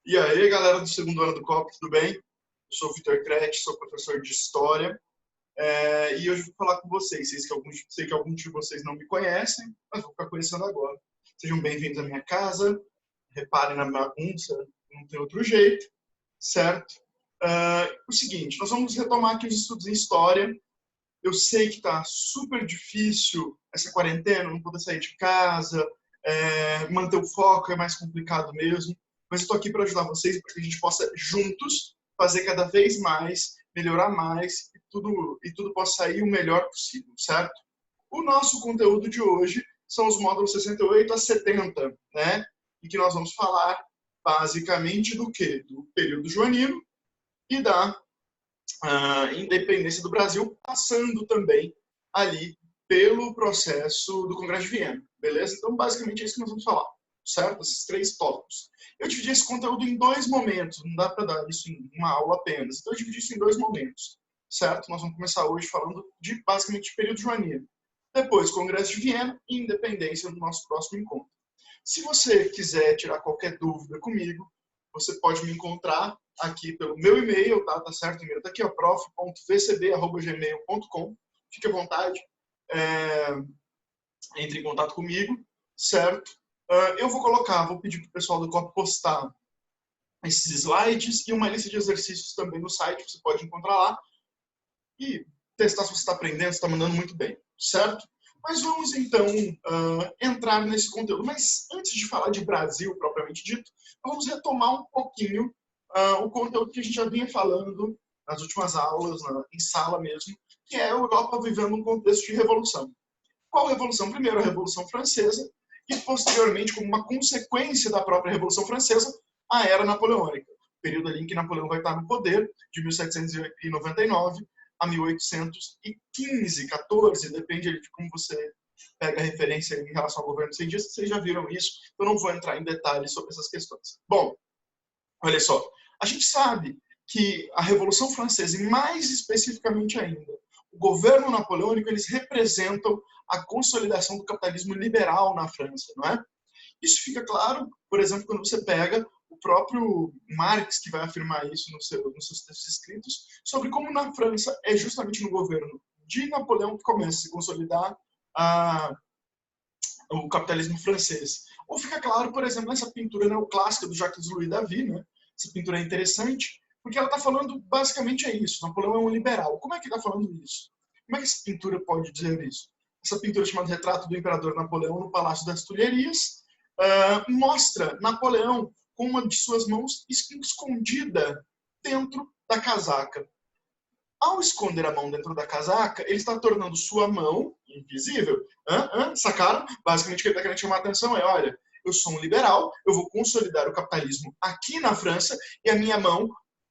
E aí, galera do segundo ano do COP, tudo bem? Eu sou o Vitor Crete, sou professor de História, e hoje vou falar com vocês. Sei que alguns de vocês não me conhecem, mas vou ficar conhecendo agora. Sejam bem-vindos à minha casa, reparem na bagunça, não tem outro jeito, certo? O seguinte, nós vamos retomar aqui os estudos em História. Eu sei que está super difícil essa quarentena, não poder sair de casa, manter o foco é mais complicado mesmo. Mas eu estou aqui para ajudar vocês, para que a gente possa juntos fazer cada vez mais, melhorar mais e tudo possa sair o melhor possível, certo? O nosso conteúdo de hoje são os módulos 68 a 70, né? Em que nós vamos falar basicamente do quê? Do período joanino e da independência do Brasil, passando também ali pelo processo do Congresso de Viena, beleza? Então, basicamente, é isso que nós vamos falar, certo? Esses três tópicos. Eu dividi esse conteúdo em dois momentos, não dá para dar isso em uma aula apenas, então eu dividi isso em dois momentos, certo? Nós vamos começar hoje falando de, basicamente, de período joanino. Depois, Congresso de Viena e independência no nosso próximo encontro. Se você quiser tirar qualquer dúvida comigo, você pode me encontrar aqui pelo meu e-mail, tá certo? O e-mail está aqui, prof.vcb@gmail.com. Fique à vontade, entre em contato comigo, certo? Eu vou pedir para o pessoal do COP postar esses slides e uma lista de exercícios também no site, você pode encontrar lá e testar se você está aprendendo, se está mandando muito bem, certo? Mas vamos então entrar nesse conteúdo. Mas antes de falar de Brasil propriamente dito, vamos retomar um pouquinho o conteúdo que a gente já vinha falando nas últimas aulas, em sala mesmo, que é a Europa vivendo um contexto de revolução. Qual revolução? Primeiro, a Revolução Francesa, e posteriormente, como uma consequência da própria Revolução Francesa, a Era Napoleônica. O período ali em que Napoleão vai estar no poder, de 1799 a 1815, 14, depende de como você pega a referência em relação ao governo cientista, vocês já viram isso, eu não vou entrar em detalhes sobre essas questões. Bom, olha só, a gente sabe que a Revolução Francesa, e mais especificamente ainda, o governo napoleônico, eles representam a consolidação do capitalismo liberal na França, não é? Isso fica claro, por exemplo, quando você pega o próprio Marx, que vai afirmar isso nos seus textos escritos, sobre como na França é justamente no governo de Napoleão que começa a se consolidar o capitalismo francês. Ou fica claro, por exemplo, nessa pintura neoclássica do Jacques Louis David, né? Essa pintura é interessante, porque ela está falando basicamente isso. Napoleão é um liberal. Como é que ele está falando isso? Como é que essa pintura pode dizer isso? Essa pintura chamada Retrato do Imperador Napoleão no Palácio das Tulherias mostra Napoleão com uma de suas mãos escondida dentro da casaca. Ao esconder a mão dentro da casaca, ele está tornando sua mão invisível. Sacaram? Basicamente o que ele está querendo chamar a atenção é, olha, eu sou um liberal, eu vou consolidar o capitalismo aqui na França e a minha mão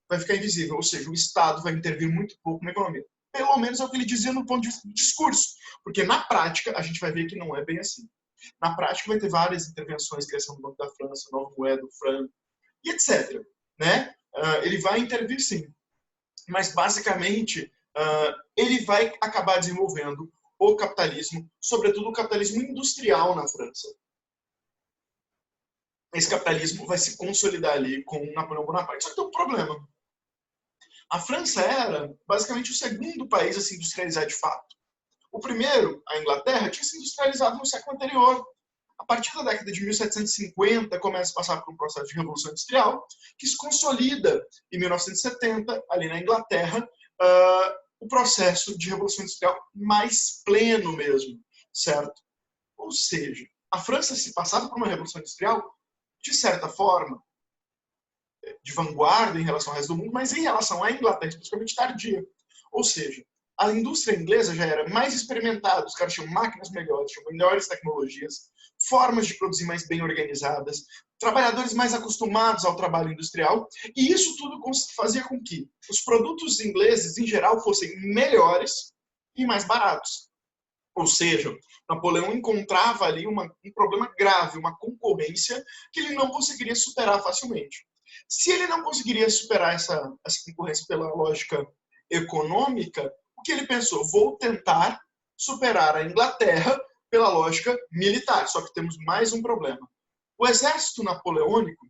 vai ficar invisível. Ou seja, o Estado vai intervir muito pouco na economia. Pelo menos é o que ele dizia no ponto de vista do discurso. Porque na prática, a gente vai ver que não é bem assim. Na prática, vai ter várias intervenções, criação do Banco da França, nova moeda, do franco, e etc. Né? Ele vai intervir sim. Mas, basicamente, ele vai acabar desenvolvendo o capitalismo, sobretudo o capitalismo industrial na França. Esse capitalismo vai se consolidar ali com Napoleão Bonaparte. Só que tem um problema. A França era, basicamente, o segundo país a se industrializar de fato. O primeiro, a Inglaterra, tinha se industrializado no século anterior. A partir da década de 1750, começa a passar por um processo de revolução industrial, que se consolida em 1970, ali na Inglaterra, o processo de revolução industrial mais pleno mesmo, certo? Ou seja, a França se passava por uma revolução industrial, de certa forma, de vanguarda em relação ao resto do mundo, mas em relação à Inglaterra, especificamente tardia. Ou seja, a indústria inglesa já era mais experimentada, os caras tinham máquinas melhores, tinham melhores tecnologias, formas de produzir mais bem organizadas, trabalhadores mais acostumados ao trabalho industrial, e isso tudo fazia com que os produtos ingleses, em geral, fossem melhores e mais baratos. Ou seja, Napoleão encontrava ali um problema grave, uma concorrência que ele não conseguiria superar facilmente. Se ele não conseguiria superar essa concorrência pela lógica econômica, o que ele pensou? Vou tentar superar a Inglaterra pela lógica militar. Só que temos mais um problema. O exército napoleônico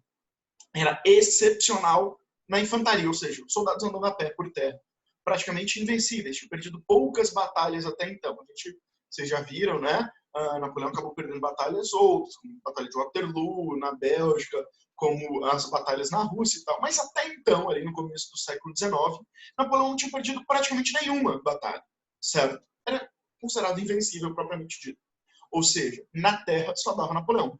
era excepcional na infantaria, ou seja, soldados andando a pé por terra, praticamente invencíveis, tinham perdido poucas batalhas até então. Vocês já viram, né? Napoleão acabou perdendo batalhas outras, como a Batalha de Waterloo, na Bélgica, como as batalhas na Rússia e tal. Mas até então, ali no começo do século XIX, Napoleão não tinha perdido praticamente nenhuma batalha, certo? Era considerado invencível, propriamente dito. Ou seja, na terra só dava Napoleão.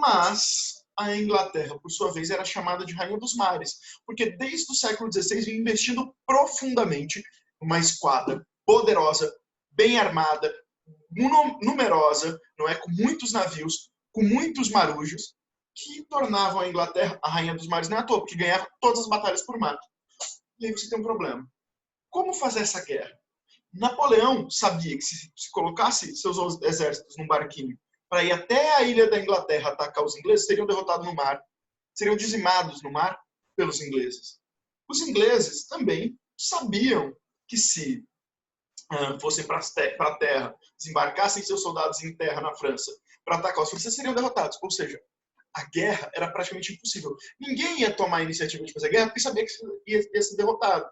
Mas a Inglaterra, por sua vez, era chamada de Rainha dos Mares, porque desde o século XVI vinha investindo profundamente numa esquadra poderosa, bem armada, numerosa, não é, com muitos navios, com muitos marujos, que tornavam a Inglaterra a Rainha dos Mares não é à toa, porque ganhava todas as batalhas por mar. E aí você tem um problema. Como fazer essa guerra? Napoleão sabia que se colocasse seus exércitos num barquinho para ir até a ilha da Inglaterra atacar os ingleses, seriam derrotados no mar, seriam dizimados no mar pelos ingleses. Os ingleses também sabiam que se fossem para a terra, desembarcassem seus soldados em terra na França para atacar os franceses, seriam derrotados. Ou seja, a guerra era praticamente impossível. Ninguém ia tomar a iniciativa de fazer a guerra porque sabia que ia ser derrotado.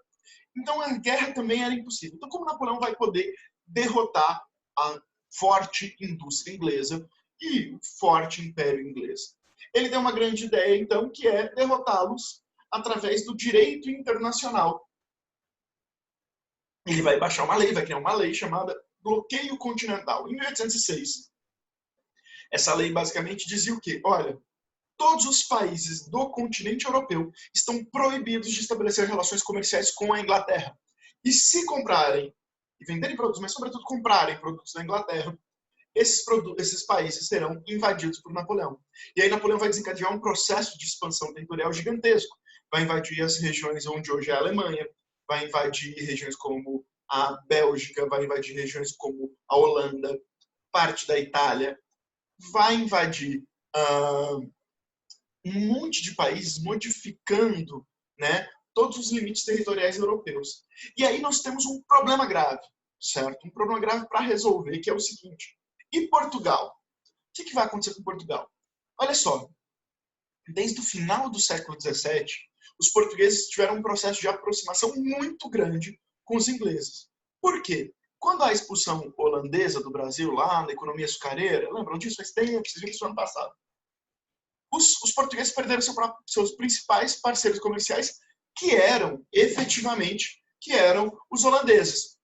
Então a guerra também era impossível. Então como Napoleão vai poder derrotar a forte indústria inglesa e o forte império inglês? Ele tem uma grande ideia, então, que é derrotá-los através do direito internacional. Ele vai baixar uma lei, vai criar uma lei chamada Bloqueio Continental, em 1806. Essa lei basicamente dizia o quê? Olha, todos os países do continente europeu estão proibidos de estabelecer relações comerciais com a Inglaterra. E se comprarem e venderem produtos, mas sobretudo comprarem produtos da Inglaterra, esses países serão invadidos por Napoleão. E aí Napoleão vai desencadear um processo de expansão territorial gigantesco. Vai invadir as regiões onde hoje é a Alemanha, vai invadir regiões como a Bélgica, vai invadir regiões como a Holanda, parte da Itália, vai invadir um monte de países, modificando, né, todos os limites territoriais europeus. E aí nós temos um problema grave, certo? Um problema grave para resolver, que é o seguinte. E Portugal? O que vai acontecer com Portugal? Olha só, desde o final do século XVII, os portugueses tiveram um processo de aproximação muito grande com os ingleses. Por quê? Quando a expulsão holandesa do Brasil, lá na economia açucareira, lembram disso? Faz tempo, vocês viram isso no ano passado. Os portugueses perderam seus principais parceiros comerciais, que eram, efetivamente, os holandeses.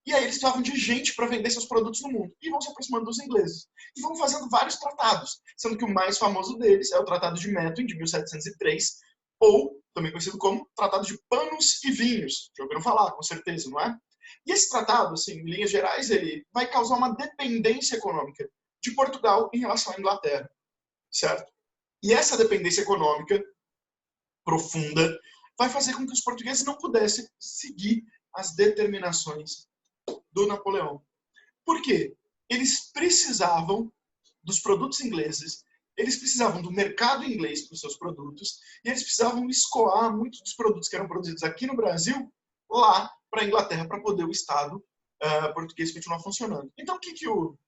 E aí eles precisavam de gente para vender seus produtos no mundo. E vão se aproximando dos ingleses. E vão fazendo vários tratados, sendo que o mais famoso deles é o Tratado de Methuen, de 1703, ou, também conhecido como Tratado de Panos e Vinhos. Já ouviram falar, com certeza, não é? E esse tratado, assim, em linhas gerais, ele vai causar uma dependência econômica de Portugal em relação à Inglaterra, certo? E essa dependência econômica profunda vai fazer com que os portugueses não pudessem seguir as determinações do Napoleão. Por quê? Eles precisavam dos produtos ingleses, eles precisavam do mercado inglês para os seus produtos, e eles precisavam escoar muitos dos produtos que eram produzidos aqui no Brasil lá para a Inglaterra, para poder o Estado português continuar funcionando. Então, o que o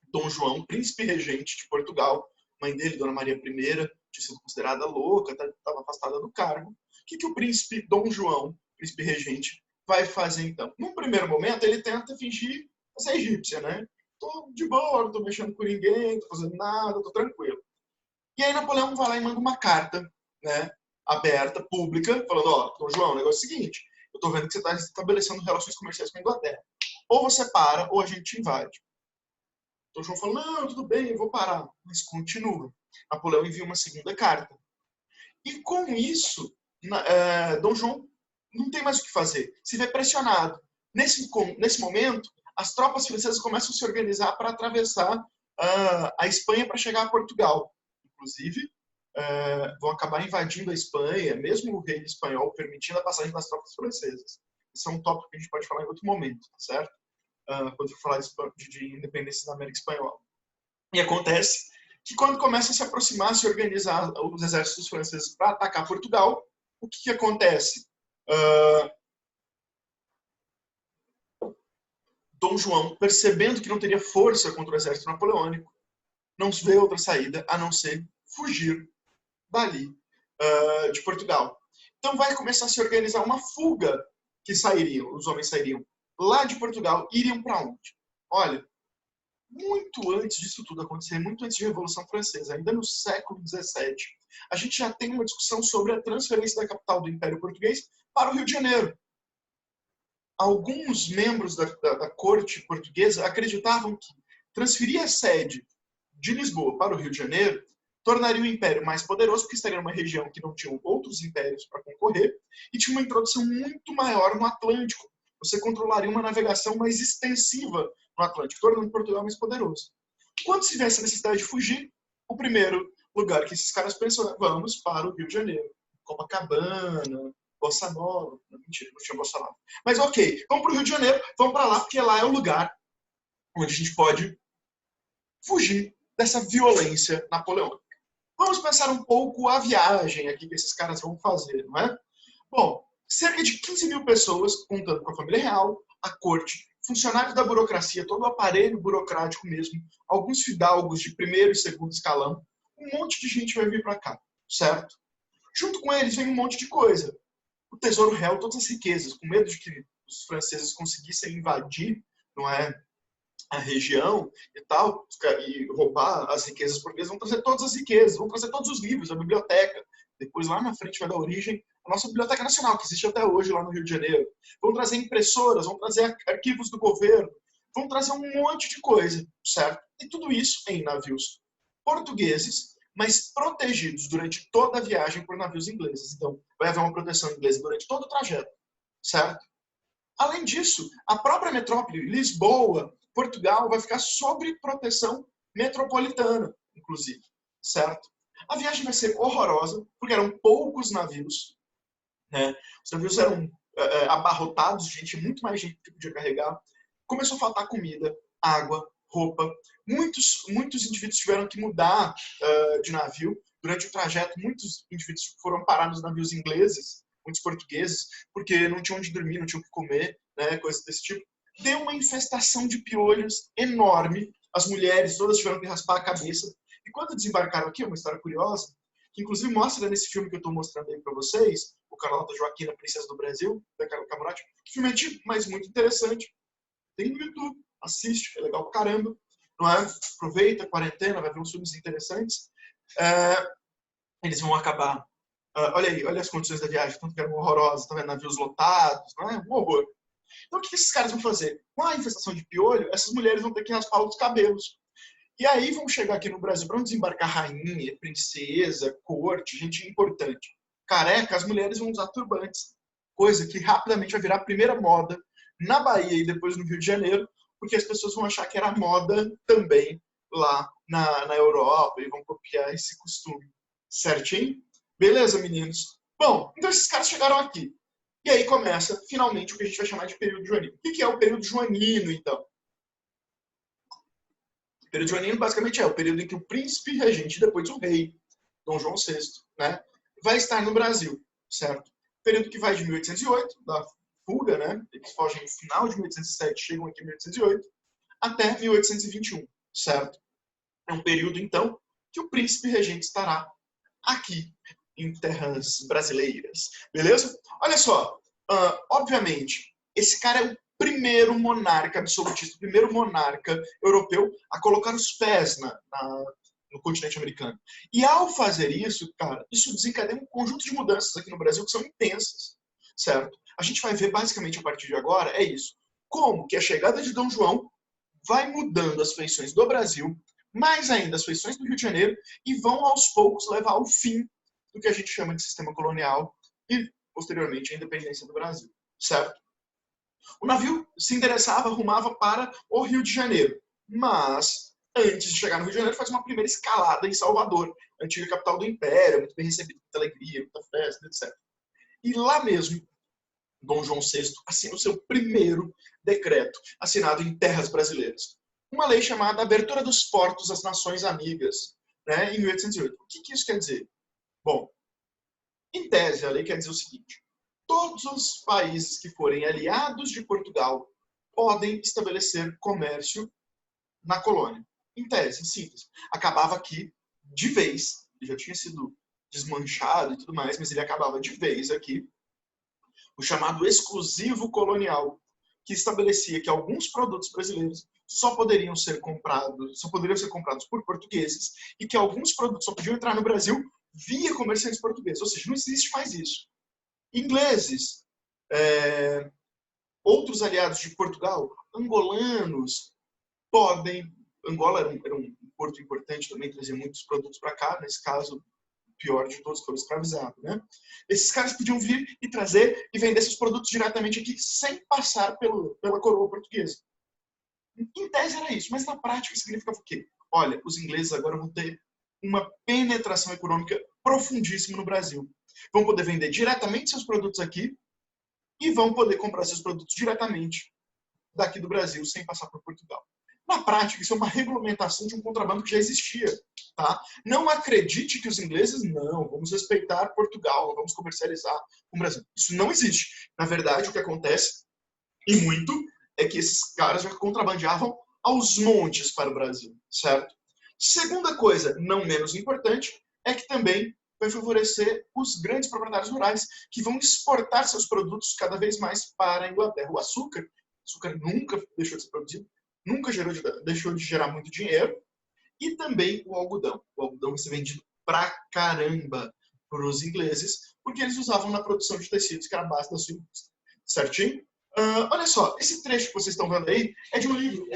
Dom João, príncipe regente de Portugal, mãe dele, Dona Maria I, tinha sido considerada louca, estava afastada do cargo. O que o príncipe Dom João, príncipe regente, vai fazer então? Num primeiro momento, ele tenta fingir ser egípcia, né? Tô de boa, não tô mexendo com ninguém, não tô fazendo nada, tô tranquilo. E aí Napoleão vai lá e manda uma carta, né, aberta, pública, falando, ó, Dom João, o negócio é o seguinte, eu tô vendo que você está estabelecendo relações comerciais com a Inglaterra. Ou você para, ou a gente invade. Então João fala, não, tudo bem, eu vou parar. Mas continua. Napoleão envia uma segunda carta. E com isso, Dom João não tem mais o que fazer. Se vê pressionado. Nesse momento, as tropas francesas começam a se organizar para atravessar a Espanha para chegar a Portugal. Inclusive, vão acabar invadindo a Espanha, mesmo o rei espanhol permitindo a passagem das tropas francesas. Isso é um tópico que a gente pode falar em outro momento, certo? Quando for falar de independência da América Espanhola. E acontece que quando começa a se aproximar, se organizar os exércitos franceses para atacar Portugal, o que acontece? Dom João, percebendo que não teria força contra o exército napoleônico, não vê outra saída a não ser fugir dali de Portugal. Então vai começar a se organizar uma fuga que sairiam, os homens sairiam lá de Portugal, iriam para onde? Olha, muito antes disso tudo acontecer, muito antes da Revolução Francesa, ainda no século XVII, a gente já tem uma discussão sobre a transferência da capital do Império Português para o Rio de Janeiro. Alguns membros da corte portuguesa acreditavam que transferir a sede de Lisboa para o Rio de Janeiro tornaria o império mais poderoso, porque estaria numa região que não tinha outros impérios para concorrer, e tinha uma introdução muito maior no Atlântico. Você controlaria uma navegação mais extensiva no Atlântico, tornando Portugal mais poderoso. Quando se vê essa necessidade de fugir, o primeiro lugar que esses caras pensam é: vamos para o Rio de Janeiro. Copacabana, Bossa Nova. Não, mentira, não tinha Bossa Nova. Mas ok, vamos para o Rio de Janeiro, vamos para lá, porque lá é o lugar onde a gente pode fugir dessa violência napoleônica. Vamos pensar um pouco a viagem aqui que esses caras vão fazer, não é? Bom, cerca de 15 mil pessoas, contando com a família real, a corte, funcionários da burocracia, todo o aparelho burocrático mesmo, alguns fidalgos de primeiro e segundo escalão, um monte de gente vai vir para cá, certo? Junto com eles vem um monte de coisa. O tesouro real, todas as riquezas, com medo de que os franceses conseguissem invadir, não é, a região e tal, e roubar as riquezas portuguesas, vão trazer todas as riquezas, vão trazer todos os livros, a biblioteca. Depois, lá na frente, vai dar origem à nossa Biblioteca Nacional, que existe até hoje lá no Rio de Janeiro. Vão trazer impressoras, vão trazer arquivos do governo, vão trazer um monte de coisa, certo? E tudo isso em navios portugueses, mas protegidos durante toda a viagem por navios ingleses. Então, vai haver uma proteção inglesa durante todo o trajeto, certo? Além disso, a própria metrópole, Lisboa, Portugal, vai ficar sob proteção metropolitana, inclusive, certo? A viagem vai ser horrorosa, porque eram poucos navios, né? Os navios eram abarrotados de gente, muito mais gente que podia carregar. Começou a faltar comida, água, roupa. Muitos indivíduos tiveram que mudar de navio. Durante o trajeto, muitos indivíduos foram parar nos navios ingleses, muitos portugueses, porque não tinham onde dormir, não tinham o que comer, né, coisas desse tipo. Deu uma infestação de piolhos enorme. As mulheres todas tiveram que raspar a cabeça. E quando desembarcaram aqui, uma história curiosa, que inclusive mostra nesse filme que eu estou mostrando aí para vocês, o Carlota Joaquina, Princesa do Brasil, da Carol Camarote, que filme é antigo, mas muito interessante. Tem no YouTube, assiste, é legal pra caramba, não é? Aproveita a quarentena, vai ver uns filmes interessantes. Eles vão acabar. Olha aí, olha as condições da viagem, tanto que eram horrorosas, tá vendo? Navios lotados, não é? Um horror. Então o que esses caras vão fazer? Com a infestação de piolho, essas mulheres vão ter que raspar os cabelos. E aí vão chegar aqui no Brasil para desembarcar rainha, princesa, corte, gente importante. Careca, as mulheres vão usar turbantes. Coisa que rapidamente vai virar a primeira moda na Bahia e depois no Rio de Janeiro, porque as pessoas vão achar que era moda também lá na Europa e vão copiar esse costume. Certinho? Beleza, meninos? Bom, então esses caras chegaram aqui. E aí começa, finalmente, o que a gente vai chamar de período joanino. O que é o período joanino, então? O período joanino, basicamente, é o período em que o príncipe regente, depois o rei, Dom João VI, né, vai estar no Brasil, certo? Período que vai de 1808, da fuga, né? Eles fogem no final de 1807, chegam aqui em 1808, até 1821, certo? É um período, então, que o príncipe regente estará aqui, em terras brasileiras, beleza? Olha só, obviamente, esse cara é o primeiro monarca absolutista, o primeiro monarca europeu a colocar os pés no continente americano. E ao fazer isso, cara, isso desencadeia um conjunto de mudanças aqui no Brasil que são intensas, certo? A gente vai ver basicamente a partir de agora, é isso. Como que a chegada de Dom João vai mudando as feições do Brasil, mais ainda as feições do Rio de Janeiro, e vão aos poucos levar ao fim do que a gente chama de sistema colonial e, posteriormente, a independência do Brasil, certo? O navio se endereçava, rumava para o Rio de Janeiro, mas antes de chegar no Rio de Janeiro, faz uma primeira escalada em Salvador, antiga capital do Império, muito bem recebido, muita alegria, muita festa, etc. E lá mesmo, Dom João VI assina o seu primeiro decreto, assinado em terras brasileiras. Uma lei chamada Abertura dos Portos às Nações Amigas, né, em 1808. O que isso quer dizer? Bom, em tese, a lei quer dizer o seguinte: todos os países que forem aliados de Portugal podem estabelecer comércio na colônia. Em tese, em síntese. Acabava aqui, de vez, já tinha sido desmanchado e tudo mais, mas ele acabava de vez aqui, o chamado exclusivo colonial, que estabelecia que alguns produtos brasileiros só poderiam ser comprados por portugueses e que alguns produtos só podiam entrar no Brasil via comerciantes portugueses. Ou seja, não existe mais isso. Ingleses, outros aliados de Portugal, angolanos, podem... Angola era um porto importante também, trazia muitos produtos para cá, nesse caso, o pior de todos, foi o escravizado, né? Esses caras podiam vir e trazer e vender seus produtos diretamente aqui, sem passar pela coroa portuguesa. Em tese era isso, mas na prática significava o quê? Olha, os ingleses agora vão ter uma penetração econômica profundíssima no Brasil. Vão poder vender diretamente seus produtos aqui e vão poder comprar seus produtos diretamente daqui do Brasil, sem passar por Portugal. Na prática, isso é uma regulamentação de um contrabando que já existia. Tá? Não acredite que os ingleses, não, vamos respeitar Portugal, não vamos comercializar com o Brasil. Isso não existe. Na verdade, o que acontece, e muito, é que esses caras já contrabandeavam aos montes para o Brasil, certo? Segunda coisa, não menos importante, é que também vai favorecer os grandes proprietários rurais, que vão exportar seus produtos cada vez mais para a Inglaterra. O açúcar nunca deixou de ser produzido, nunca deixou de gerar muito dinheiro, e também o algodão. O algodão vai ser vendido pra caramba para os ingleses, porque eles usavam na produção de tecidos, que era a base da sua indústria. Certinho? Olha só, esse trecho que vocês estão vendo aí é de um livro.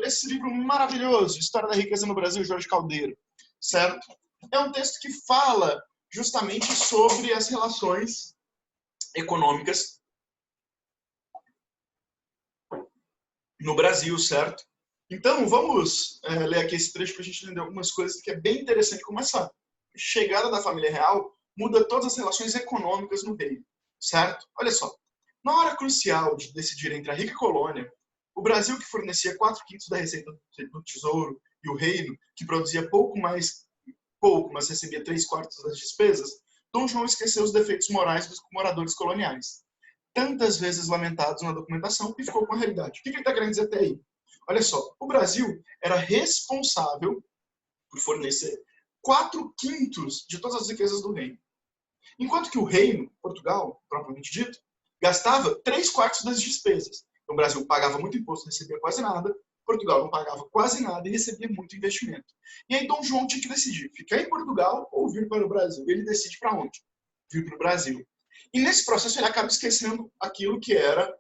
Esse livro maravilhoso, História da Riqueza no Brasil, Jorge Caldeiro. Certo? É um texto que fala justamente sobre as relações econômicas no Brasil, certo? Então, vamos ler aqui esse trecho para a gente entender algumas coisas que é bem interessante, como essa chegada da família real muda todas as relações econômicas no reino, certo? Olha só, na hora crucial de decidir entre a rica colônia, o Brasil, que fornecia 4/5 da receita do tesouro, e o reino, que produzia pouco, mas recebia 3/4 das despesas, Dom João esqueceu os defeitos morais dos moradores coloniais, tantas vezes lamentados na documentação, e ficou com a realidade. O que ele está querendo dizer até aí? Olha só, o Brasil era responsável por fornecer 4/5 de todas as riquezas do reino. Enquanto que o reino, Portugal, propriamente dito, gastava 3/4 das despesas. Então, o Brasil pagava muito imposto, recebia quase nada. Portugal não pagava quase nada e recebia muito investimento. E aí Dom João tinha que decidir, ficar em Portugal ou vir para o Brasil. Ele decide para onde? Vir para o Brasil. E nesse processo ele acaba esquecendo aquilo que era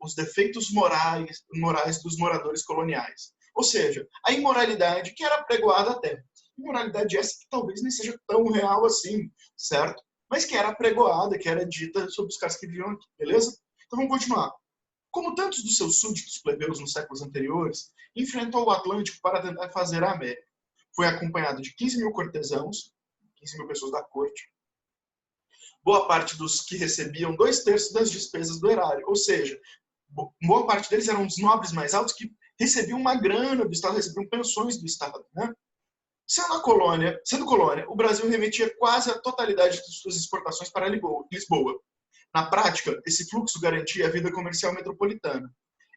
os defeitos morais dos moradores coloniais. Ou seja, a imoralidade que era pregoada à terra. Imoralidade essa que talvez nem seja tão real assim, certo? Mas que era pregoada, que era dita sobre os caras que viviam aqui, beleza? Então vamos continuar. Como tantos dos seus súditos plebeus nos séculos anteriores, enfrentou o Atlântico para tentar fazer a América. Foi acompanhado de 15 mil cortesãos, 15 mil pessoas da corte, boa parte dos que recebiam 2/3 das despesas do erário, ou seja, boa parte deles eram os nobres mais altos que recebiam uma grana do Estado, recebiam pensões do Estado, né? Sendo colônia, o Brasil remetia quase a totalidade de suas exportações para Lisboa. Na prática, esse fluxo garantia a vida comercial metropolitana.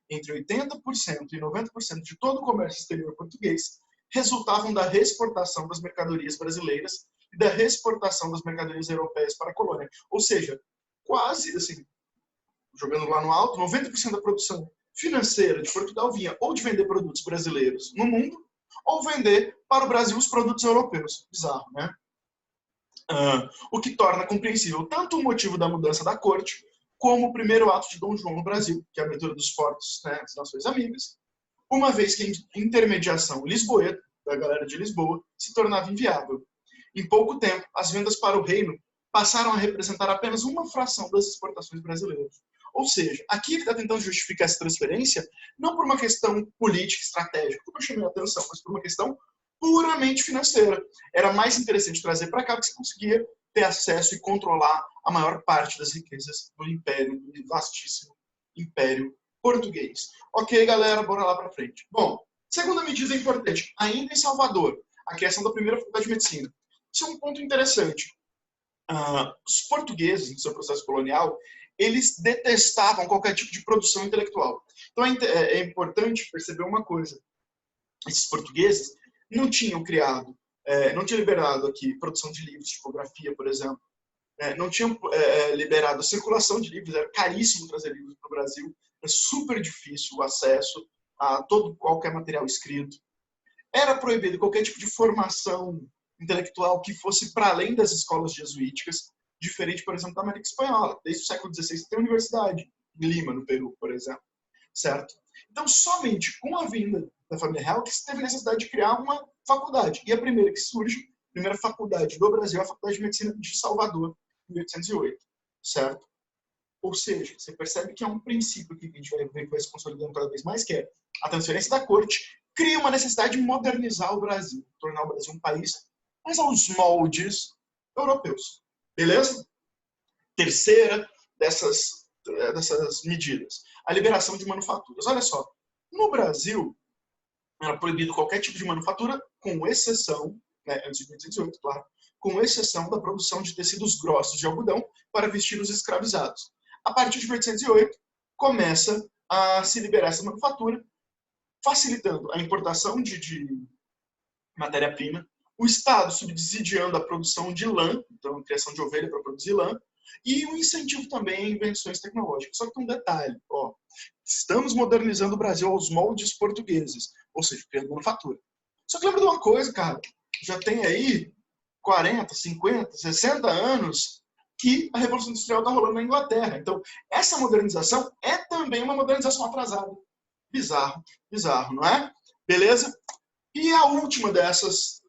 Entre 80% e 90% de todo o comércio exterior português resultavam da reexportação das mercadorias brasileiras e da reexportação das mercadorias europeias para a colônia. Ou seja, quase, assim, jogando lá no alto, 90% da produção financeira de Portugal vinha ou de vender produtos brasileiros no mundo, ou vender para o Brasil os produtos europeus. Bizarro, né? O que torna compreensível tanto o motivo da mudança da corte, como o primeiro ato de Dom João no Brasil, que é a abertura dos portos, né, das nações amigas, uma vez que a intermediação lisboeta, da galera de Lisboa, se tornava inviável. Em pouco tempo, as vendas para o reino passaram a representar apenas uma fração das exportações brasileiras. Ou seja, aqui ele está tentando justificar essa transferência não por uma questão política, estratégica, como eu chamei a atenção, mas por uma questão puramente financeira. Era mais interessante trazer para cá, porque você conseguia ter acesso e controlar a maior parte das riquezas do império, do vastíssimo império português. Ok, galera, bora lá para frente. Bom, segunda medida importante, ainda em Salvador, a criação da primeira faculdade de medicina. Isso é um ponto interessante. Os portugueses, no seu processo colonial, eles detestavam qualquer tipo de produção intelectual. Então é importante perceber uma coisa. Esses portugueses não tinham criado, não tinham liberado aqui produção de livros, tipografia, por exemplo, não tinham liberado a circulação de livros, era caríssimo trazer livros para o Brasil, é super difícil o acesso a qualquer material escrito. Era proibido qualquer tipo de formação intelectual que fosse para além das escolas jesuíticas, diferente, por exemplo, da América Espanhola. Desde o século XVI tem universidade, em Lima, no Peru, por exemplo. Certo? Então, somente com a vinda da família real que se teve necessidade de criar uma faculdade. E a primeira que surge, a primeira faculdade do Brasil é a Faculdade de Medicina de Salvador, em 1808. Certo? Ou seja, você percebe que é um princípio que a gente vai ver que vai se consolidando cada vez mais, que é a transferência da corte cria uma necessidade de modernizar o Brasil, tornar o Brasil um país mais aos moldes europeus. Beleza? Terceira dessas medidas, a liberação de manufaturas. Olha só, no Brasil, era proibido qualquer tipo de manufatura, com exceção, antes de 1808, claro, com exceção da produção de tecidos grossos de algodão para vestir os escravizados. A partir de 1808, começa a se liberar essa manufatura, facilitando a importação de matéria-prima, o Estado subsidiando a produção de lã, então a criação de ovelha para produzir lã, e um incentivo também a invenções tecnológicas. Só que tem um detalhe, estamos modernizando o Brasil aos moldes portugueses, ou seja, criando manufatura. Só que lembra de uma coisa, cara, já tem aí 40, 50, 60 anos que a Revolução Industrial está rolando na Inglaterra. Então, essa modernização é também uma modernização atrasada. Bizarro, bizarro, não é? Beleza? E a última dessas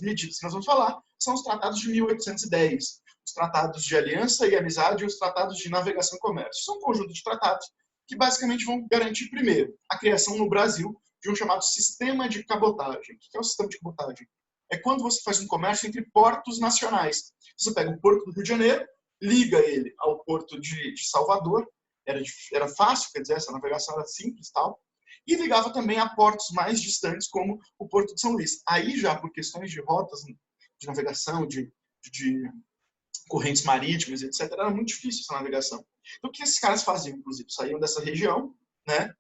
medidas que nós vamos falar são os tratados de 1810. Os tratados de aliança e amizade e os tratados de navegação e comércio. São um conjunto de tratados que basicamente vão garantir, primeiro, a criação no Brasil de um chamado sistema de cabotagem. O que é o sistema de cabotagem? É quando você faz um comércio entre portos nacionais. Você pega o porto do Rio de Janeiro, liga ele ao porto de Salvador, era fácil, quer dizer, essa navegação era simples e tal, e ligava também a portos mais distantes, como o Porto de São Luís. Aí já, por questões de rotas de navegação, de correntes marítimas, etc., era muito difícil essa navegação. Então, o que esses caras faziam, inclusive? Saíam dessa região, né,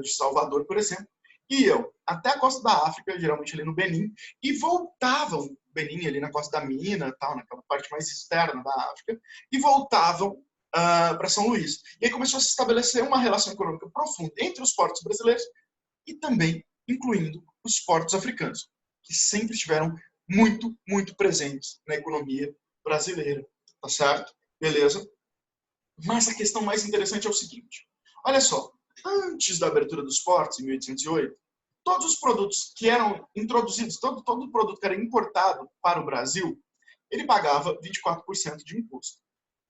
de Salvador, por exemplo, iam até a costa da África, geralmente ali no Benin, e voltavam, Benin ali na costa da Mina, tal, naquela parte mais externa da África, e voltavam para São Luís. E aí começou a se estabelecer uma relação econômica profunda entre os portos brasileiros e também incluindo os portos africanos, que sempre estiveram muito, muito presentes na economia brasileira. Tá certo? Beleza? Mas a questão mais interessante é o seguinte. Olha só, antes da abertura dos portos, em 1808, todos os produtos que eram introduzidos, todo produto que era importado para o Brasil, ele pagava 24% de imposto.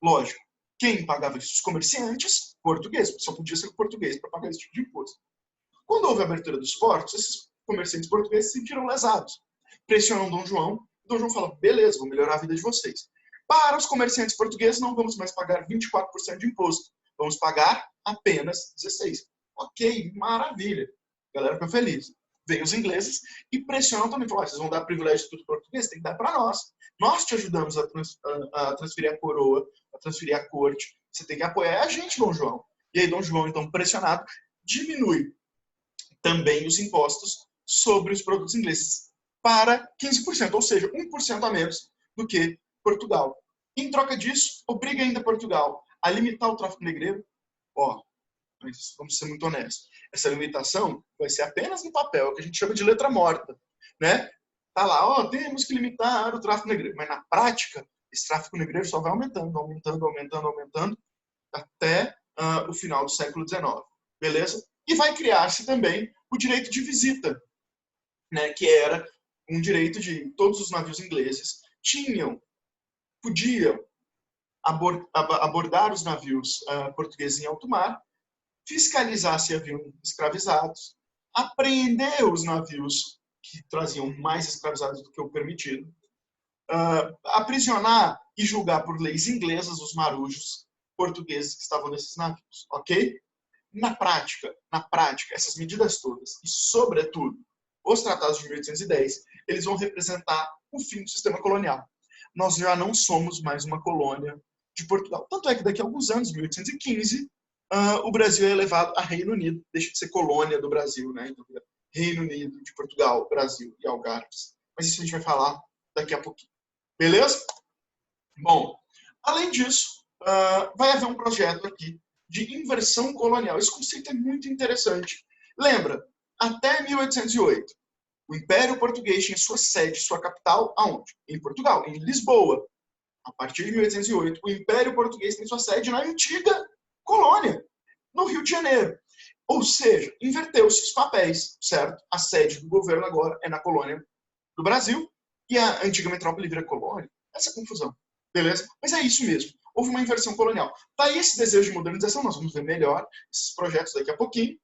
Lógico, quem pagava isso? Os comerciantes portugueses, só podia ser português para pagar esse tipo de imposto. Quando houve a abertura dos portos, esses comerciantes portugueses se sentiram lesados. Pressionam Dom João, e Dom João fala, beleza, vou melhorar a vida de vocês. Para os comerciantes portugueses, não vamos mais pagar 24% de imposto, vamos pagar apenas 16%. Ok, maravilha. A galera fica feliz. Vêm os ingleses e pressionam também. Falam, vocês vão dar privilégio para os portugueses? Tem que dar para nós. Nós te ajudamos a transferir a coroa, a transferir a corte. Você tem que apoiar a gente, Dom João. E aí Dom João, então, pressionado, diminui também os impostos sobre os produtos ingleses para 15%, ou seja, 1% a menos do que Portugal. Em troca disso, obriga ainda Portugal a limitar o tráfico negreiro. Mas vamos ser muito honestos. Essa limitação vai ser apenas no papel, que a gente chama de letra morta, né? Tá lá, temos que limitar o tráfico negreiro, mas na prática, esse tráfico negreiro só vai aumentando até o final do século XIX, beleza? E vai criar-se também o direito de visita, né? Que era um direito de todos os navios ingleses podiam abordar os navios portugueses em alto mar, fiscalizar se haviam escravizados, apreender os navios que traziam mais escravizados do que o permitido, aprisionar e julgar por leis inglesas os marujos portugueses que estavam nesses navios, ok? Na prática, essas medidas todas, e sobretudo os tratados de 1810, eles vão representar o fim do sistema colonial. Nós já não somos mais uma colônia de Portugal. Tanto é que daqui a alguns anos, 1815, o Brasil é elevado a Reino Unido, deixa de ser colônia do Brasil, né? Então, Reino Unido, de Portugal, Brasil e Algarves. Mas isso a gente vai falar daqui a pouquinho. Beleza? Bom, além disso, vai haver um projeto aqui de inversão colonial. Esse conceito é muito interessante. Lembra, até 1808, o Império Português tinha sua sede, sua capital, aonde? Em Portugal, em Lisboa. A partir de 1808, o Império Português tem sua sede na antiga colônia, no Rio de Janeiro. Ou seja, inverteu-se os papéis, certo? A sede do governo agora é na colônia do Brasil e a antiga metrópole vira colônia. Essa confusão, beleza? Mas é isso mesmo. Houve uma inversão colonial. Daí esse desejo de modernização, nós vamos ver melhor esses projetos daqui a pouquinho.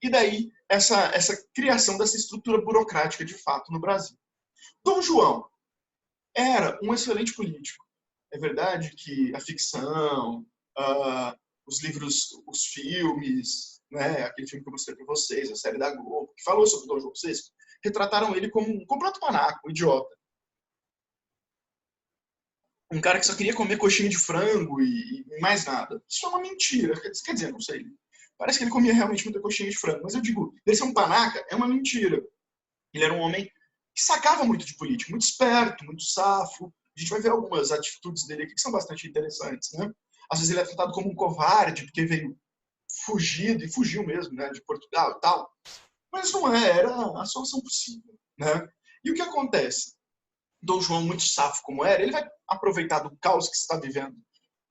E daí essa criação dessa estrutura burocrática de fato no Brasil. Dom João era um excelente político. É verdade que a ficção, os livros, os filmes, né, aquele filme que eu mostrei para vocês, a série da Globo, que falou sobre Dom João VI, retrataram ele como um completo panaco, um idiota. Um cara que só queria comer coxinha de frango e mais nada. Isso é uma mentira. Quer dizer, não sei. Parece que ele comia realmente muita coxinha de frango. Mas eu digo, ele ser um panaca é uma mentira. Ele era um homem que sacava muito de política, muito esperto, muito safo. A gente vai ver algumas atitudes dele aqui que são bastante interessantes, né? Às vezes ele é tratado como um covarde, porque veio fugido, e fugiu mesmo, né, de Portugal e tal. Mas não era a solução possível, né? E o que acontece? Dom João, muito safo como era, ele vai aproveitar do caos que se está vivendo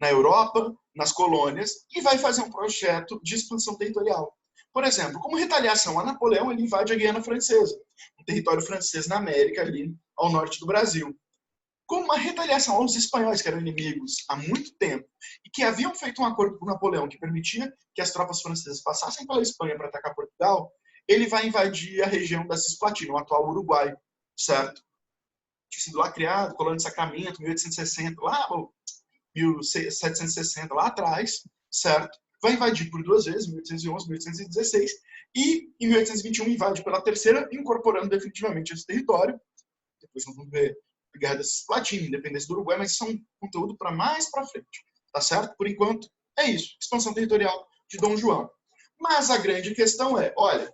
na Europa, nas colônias, e vai fazer um projeto de expansão territorial. Por exemplo, como retaliação a Napoleão, ele invade a Guiana Francesa, um território francês na América, ali ao norte do Brasil. Como uma retaliação aos espanhóis, que eram inimigos há muito tempo, e que haviam feito um acordo com Napoleão que permitia que as tropas francesas passassem pela Espanha para atacar Portugal, ele vai invadir a região da Cisplatina, o atual Uruguai, certo? Tinha sido lá criado, colônia de Sacramento, 1860, lá, 1760, lá atrás, certo? Vai invadir por duas vezes, 1811, 1816, e em 1821 invade pela terceira, incorporando definitivamente esse território. Depois nós vamos ver a Guerra da Cisplatina, Independência do Uruguai, mas isso é um conteúdo para mais para frente, tá certo? Por enquanto, é isso, expansão territorial de Dom João. Mas a grande questão é, olha,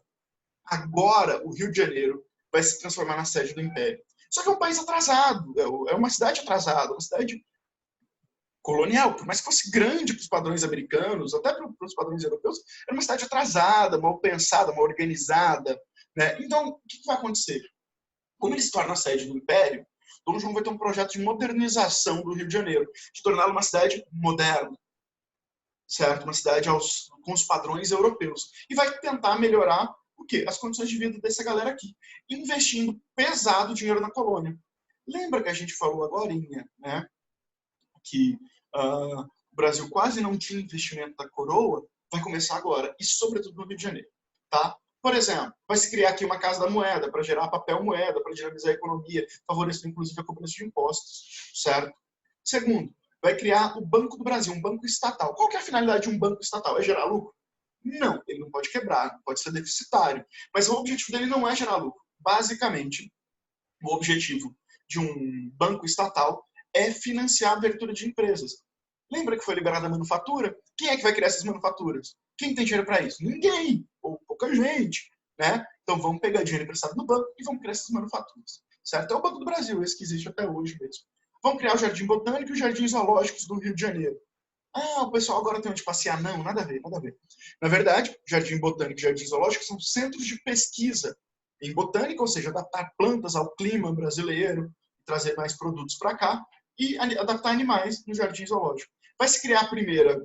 agora o Rio de Janeiro vai se transformar na sede do Império. Só que é um país atrasado, é uma cidade atrasada, uma cidade colonial, por mais que fosse grande para os padrões americanos, até para os padrões europeus, era uma cidade atrasada, mal pensada, mal organizada, né? Então, o que vai acontecer? Como ele se torna a sede do Império, Dom João vai ter um projeto de modernização do Rio de Janeiro, de torná-lo uma cidade moderna, certo? Uma cidade com os padrões europeus. E vai tentar melhorar o quê? As condições de vida dessa galera aqui, investindo pesado dinheiro na colônia. Lembra que a gente falou agora, né, que o Brasil quase não tinha investimento da coroa? Vai começar agora, e sobretudo no Rio de Janeiro, tá? Por exemplo, vai se criar aqui uma casa da moeda para gerar papel moeda, para dinamizar a economia, favorecer inclusive a cobrança de impostos, certo? Segundo, vai criar o Banco do Brasil, um banco estatal. Qual que é a finalidade de um banco estatal? É gerar lucro? Não, ele não pode quebrar, não pode ser deficitário. Mas o objetivo dele não é gerar lucro. Basicamente, o objetivo de um banco estatal é financiar a abertura de empresas. Lembra que foi liberada a manufatura? Quem é que vai criar essas manufaturas? Quem tem dinheiro para isso? Ninguém, ou pouca gente, né? Então vamos pegar dinheiro emprestado no banco e vamos criar essas manufaturas, certo? É o Banco do Brasil, esse que existe até hoje mesmo. Vamos criar o Jardim Botânico e os Jardins Zoológicos do Rio de Janeiro. Ah, o pessoal agora tem onde passear. Não, nada a ver, nada a ver. Na verdade, Jardim Botânico e Jardim Zoológico são centros de pesquisa em botânica, ou seja, adaptar plantas ao clima brasileiro, trazer mais produtos para cá e adaptar animais no Jardim Zoológico. Vai se criar a primeira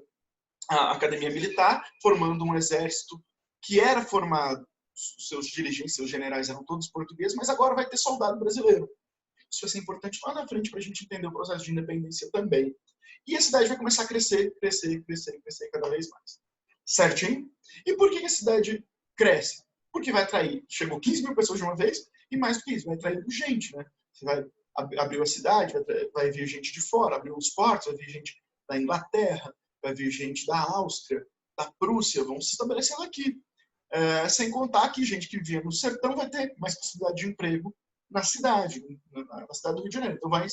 academia militar, formando um exército que era formado, seus dirigentes, seus generais eram todos portugueses, mas agora vai ter soldado brasileiro. Isso vai ser importante lá na frente para a gente entender o processo de independência também. E a cidade vai começar a crescer, crescer, crescer, crescer cada vez mais. Certinho? E por que a cidade cresce? Porque vai atrair, chegou 15 mil pessoas de uma vez, e mais do que isso, vai atrair gente, né? Você vai abrir a cidade, vai vir gente de fora, abriu os portos, vai vir gente da Inglaterra, vai vir gente da Áustria, da Prússia, vão se estabelecendo aqui. Sem contar que gente que vivia no sertão vai ter mais possibilidade de emprego na cidade do Rio de Janeiro. Então vai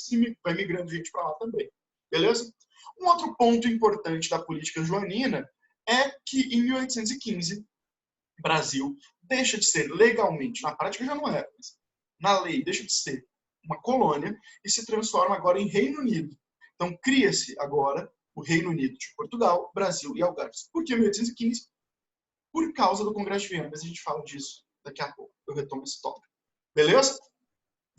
migrando gente para lá também. Beleza? Um outro ponto importante da política joanina é que em 1815, Brasil deixa de ser legalmente, na prática já não é, mas na lei deixa de ser uma colônia e se transforma agora em Reino Unido. Então cria-se agora o Reino Unido de Portugal, Brasil e Algarves. Por que 1815? Por causa do Congresso de Viena, mas a gente fala disso daqui a pouco. Eu retomo esse tópico. Beleza?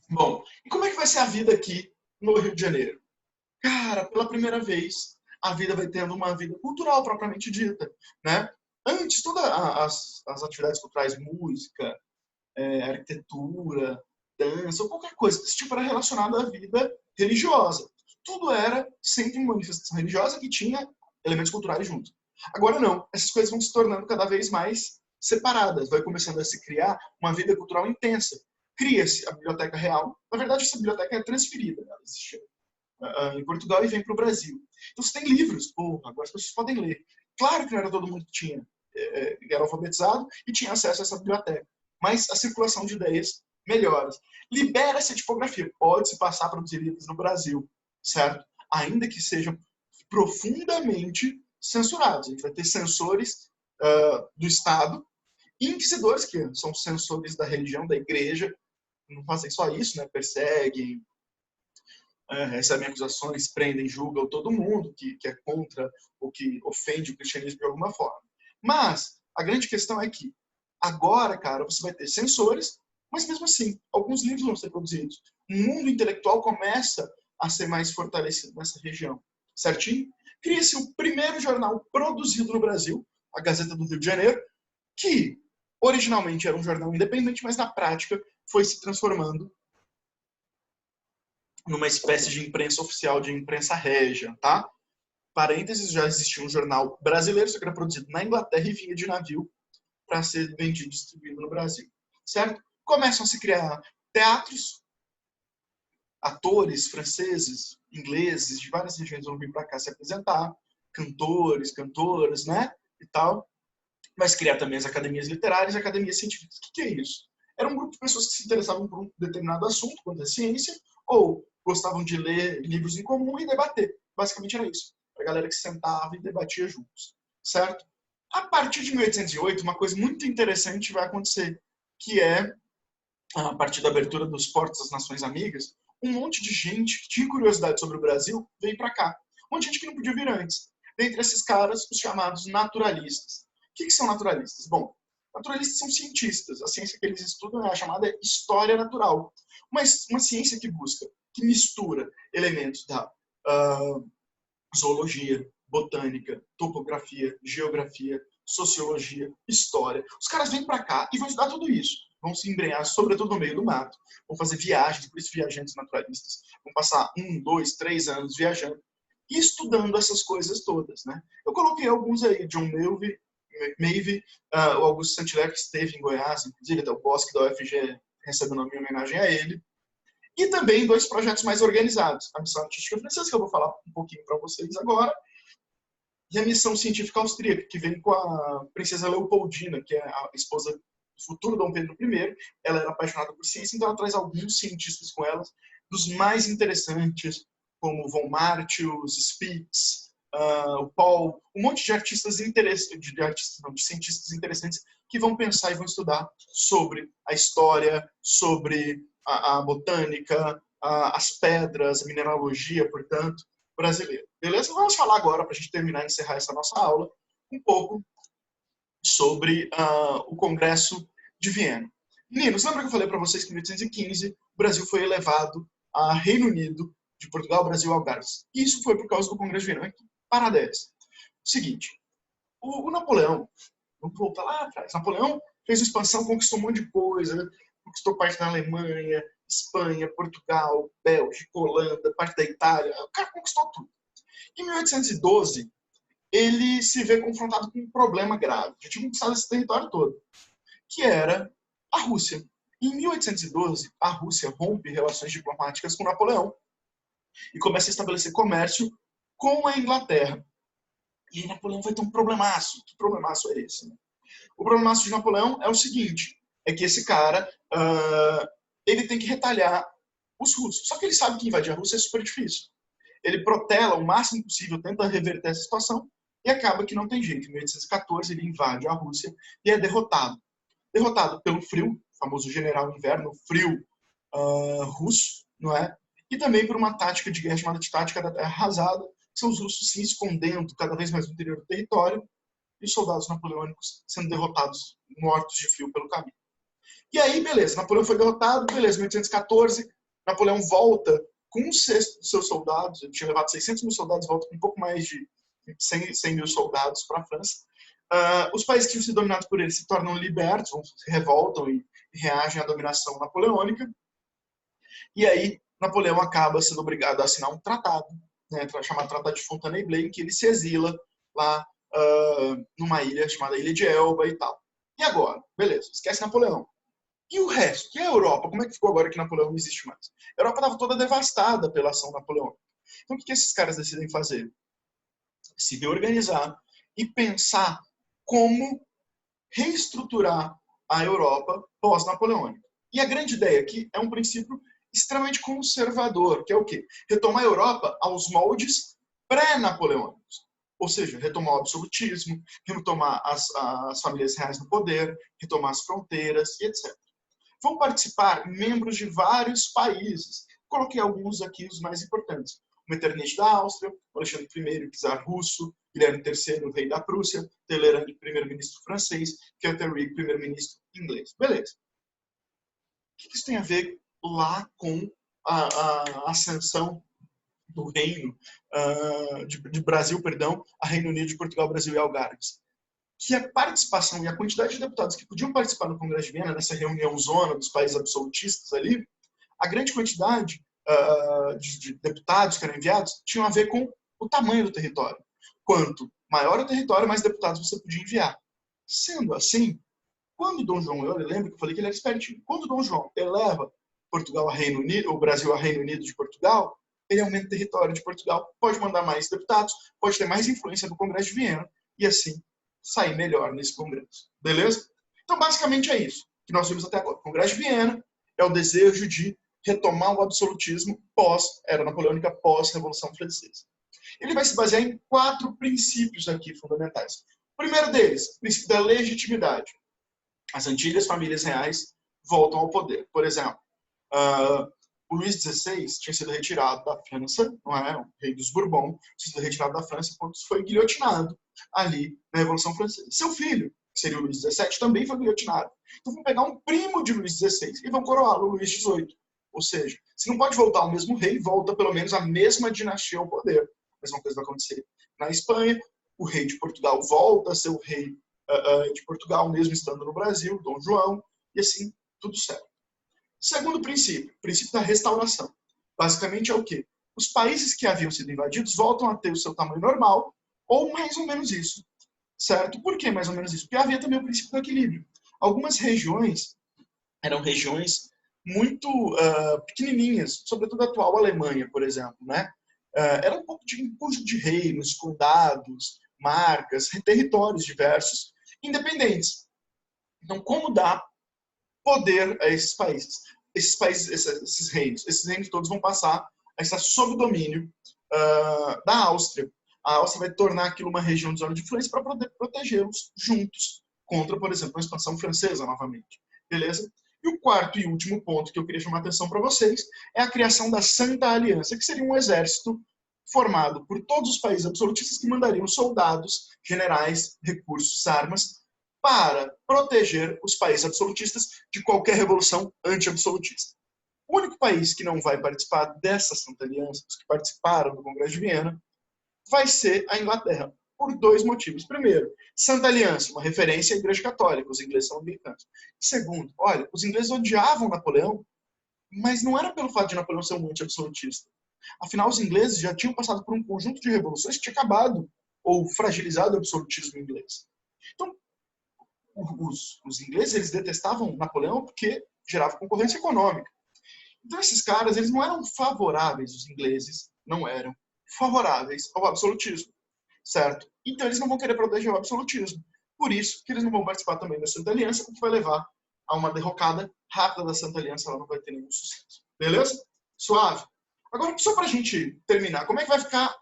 Bom, e como é que vai ser a vida aqui no Rio de Janeiro? Cara, pela primeira vez, a vida vai tendo uma vida cultural propriamente dita, né? Antes, todas as atividades culturais, música, arquitetura, dança, ou qualquer coisa desse tipo era relacionado à vida religiosa. Tudo era sempre uma manifestação religiosa que tinha elementos culturais juntos. Agora não, essas coisas vão se tornando cada vez mais separadas, vai começando a se criar uma vida cultural intensa. Cria-se a Biblioteca Real, na verdade essa biblioteca é transferida, ela existe em Portugal e vem para o Brasil. Então você tem livros, agora as pessoas podem ler. Claro que não era todo mundo que tinha, era alfabetizado e tinha acesso a essa biblioteca, mas a circulação de ideias melhora. Libera-se a tipografia, pode-se passar a produzir livros no Brasil, certo? Ainda que sejam profundamente censurados. A gente vai ter censores do Estado e inquisidores, que são censores da religião, da igreja, não fazem só isso, né? Perseguem, recebem acusações, prendem, julgam todo mundo que é contra ou que ofende o cristianismo de alguma forma. Mas a grande questão é que agora, cara, você vai ter censores, mas mesmo assim, alguns livros vão ser produzidos. O mundo intelectual começa a ser mais fortalecido nessa região, certinho? Cria-se o primeiro jornal produzido no Brasil, a Gazeta do Rio de Janeiro, que originalmente era um jornal independente, mas na prática foi se transformando numa espécie de imprensa oficial, de imprensa régia, tá? Parênteses, já existia um jornal brasileiro, só que era produzido na Inglaterra e vinha de navio para ser vendido e distribuído no Brasil, certo? Começam a se criar teatros, atores franceses, ingleses, de várias regiões vão vir para cá se apresentar, cantores, cantoras, né? E tal. Mas criar também as academias literárias e academias científicas. O que é isso? Era um grupo de pessoas que se interessavam por um determinado assunto, quanto à ciência, ou gostavam de ler livros em comum e debater. Basicamente era isso. A galera que sentava e debatia juntos, certo? A partir de 1808, uma coisa muito interessante vai acontecer, que é, a partir da abertura dos portos das Nações Amigas, um monte de gente que tinha curiosidade sobre o Brasil veio para cá. Um monte de gente que não podia vir antes. Dentre esses caras, os chamados naturalistas. O que são naturalistas? Bom, naturalistas são cientistas. A ciência que eles estudam é a chamada história natural. Uma ciência que busca, que mistura elementos da zoologia, botânica, topografia, geografia, sociologia, história. Os caras vêm para cá e vão estudar tudo isso. Vão se embrenhar, sobretudo no meio do mato. Vão fazer viagens, por isso viajantes naturalistas. Vão passar 1, 2, 3 anos viajando e estudando essas coisas todas, né? Eu coloquei alguns aí, John Mavey, o Augusto Saint-Hilaire, que esteve em Goiás, inclusive até o Bosque da UFG recebe o nome em homenagem a ele. E também 2 projetos mais organizados. A Missão Artística Francesa, que eu vou falar um pouquinho para vocês agora, e a Missão Científica Austríaca, que vem com a princesa Leopoldina, que é a esposa do futuro Dom Pedro I. Ela era apaixonada por ciência, então ela traz alguns cientistas com ela, dos mais interessantes, como von Martius, Spitz, o Paul, um monte de artistas interessantes, de cientistas interessantes que vão pensar e vão estudar sobre a história, sobre a botânica, as pedras, a mineralogia, portanto, brasileira. Beleza? Vamos falar agora, para a gente terminar e encerrar essa nossa aula, um pouco sobre o Congresso de Viena. Meninos, lembra que eu falei para vocês que em 1815 o Brasil foi elevado a Reino Unido de Portugal, Brasil e Algarves? Isso foi por causa do Congresso de Viena. Parada é essa. Seguinte, o Napoleão, vamos voltar lá atrás, Napoleão fez expansão, conquistou um monte de coisa, conquistou parte da Alemanha, Espanha, Portugal, Bélgica, Holanda, parte da Itália, o cara conquistou tudo. Em 1812, ele se vê confrontado com um problema grave, já tinha conquistado esse território todo, que era a Rússia. Em 1812, a Rússia rompe relações diplomáticas com Napoleão e começa a estabelecer comércio com a Inglaterra. E Napoleão vai ter um problemaço. Que problemaço é esse? Né? O problemaço de Napoleão é o seguinte, é que esse cara, ele tem que retalhar os russos. Só que ele sabe que invadir a Rússia é super difícil. Ele protela o máximo possível, tenta reverter essa situação, e acaba que não tem jeito. Em 1814, ele invade a Rússia e é derrotado. derrotado pelo frio, o famoso general inverno frio russo, não é? E também por uma tática de guerra chamada de tática da terra arrasada, que são os russos se escondendo cada vez mais no interior do território e os soldados napoleônicos sendo derrotados, mortos de frio pelo caminho. E aí, beleza, Napoleão foi derrotado, beleza, em 1814, Napoleão volta com um sexto dos seus soldados, ele tinha levado 600 mil soldados, volta com um pouco mais de 100 mil soldados para a França. Os países que tinham sido dominados por ele se tornam libertos, se revoltam e reagem à dominação napoleônica. E aí, Napoleão acaba sendo obrigado a assinar um tratado, né, chamado Tratado de Fontainebleau, em que ele se exila lá numa ilha chamada Ilha de Elba e tal. E agora? Beleza, esquece Napoleão. E o resto? E a Europa? Como é que ficou agora que Napoleão não existe mais? A Europa estava toda devastada pela ação napoleônica. Então, o que esses caras decidem fazer? Se reorganizar e pensar como reestruturar a Europa pós-napoleônica. E a grande ideia aqui é um princípio extremamente conservador, que é o quê? Retomar a Europa aos moldes pré-napoleônicos. Ou seja, retomar o absolutismo, retomar as famílias reais no poder, retomar as fronteiras e etc. Vão participar membros de vários países. Coloquei alguns aqui, os mais importantes. O Metternich da Áustria, o Alexandre I, czar russo, Guilherme III, rei da Prússia, Talleyrand, primeiro-ministro francês, Castlereagh, primeiro-ministro inglês. Beleza. O que isso tem a ver lá com a ascensão do reino de Brasil, perdão, a Reino Unido, de Portugal, Brasil e Algarves? Que a participação e a quantidade de deputados que podiam participar no Congresso de Viena, nessa reunião zona dos países absolutistas ali, a grande quantidade de deputados que eram enviados tinham a ver com o tamanho do território. Quanto maior o território, mais deputados você podia enviar. Sendo assim, quando Dom João, eu lembro que eu falei que ele era espertinho, quando Dom João eleva Portugal a Reino Unido, o Brasil a Reino Unido de Portugal, ele aumenta o território de Portugal, pode mandar mais deputados, pode ter mais influência no Congresso de Viena, e assim sair melhor nesse Congresso. Beleza? Então, basicamente é isso que nós vimos até agora. O Congresso de Viena é o desejo de retomar o absolutismo pós-era napoleônica, pós-Revolução Francesa. Ele vai se basear em 4 princípios aqui fundamentais. O primeiro deles, o princípio da legitimidade. As antigas famílias reais voltam ao poder. Por exemplo, o Luís XVI tinha sido retirado da França, não é? O rei dos Bourbons, tinha sido retirado da França quando foi guilhotinado ali na Revolução Francesa. Seu filho, que seria o Luís XVII, também foi guilhotinado. Então vão pegar um primo de Luís XVI e vão coroá-lo, Luís XVIII. Ou seja, se não pode voltar ao mesmo rei, volta pelo menos a mesma dinastia ao poder. A mesma coisa vai acontecer na Espanha. O rei de Portugal volta a ser o rei de Portugal, mesmo estando no Brasil, Dom João, e assim, tudo certo. Segundo princípio, o princípio da restauração. Basicamente é o quê? Os países que haviam sido invadidos voltam a ter o seu tamanho normal, ou mais ou menos isso. Certo? Por que mais ou menos isso? Porque havia também o princípio do equilíbrio. Algumas regiões eram regiões muito pequenininhas, sobretudo a atual Alemanha, por exemplo, né? Era um pouco de conjunto de reinos, condados, marcas, territórios diversos, independentes. Então, como dar poder a esses países? Esses reinos todos vão passar a estar sob o domínio da Áustria. A Áustria vai tornar aquilo uma região de zona de influência para poder protegê-los juntos contra, por exemplo, a expansão francesa novamente. Beleza? E o quarto e último ponto que eu queria chamar a atenção para vocês é a criação da Santa Aliança, que seria um exército formado por todos os países absolutistas que mandariam soldados, generais, recursos, armas para proteger os países absolutistas de qualquer revolução anti-absolutista. O único país que não vai participar dessa Santa Aliança, os que participaram do Congresso de Viena, vai ser a Inglaterra, por 2 motivos. Primeiro, Santa Aliança, uma referência à Igreja Católica, os ingleses são americanos. Segundo, olha, os ingleses odiavam Napoleão, mas não era pelo fato de Napoleão ser um anti-absolutista. Afinal, os ingleses já tinham passado por um conjunto de revoluções que tinha acabado ou fragilizado o absolutismo inglês. Então, os ingleses eles detestavam Napoleão porque gerava concorrência econômica. Então, esses caras eles não eram favoráveis, os ingleses não eram favoráveis ao absolutismo, certo? Então, eles não vão querer proteger o absolutismo. Por isso que eles não vão participar também da Santa Aliança, o que vai levar a uma derrocada rápida da Santa Aliança, ela não vai ter nenhum sucesso. Beleza? Suave? Agora, só para a gente terminar, como é que vai ficar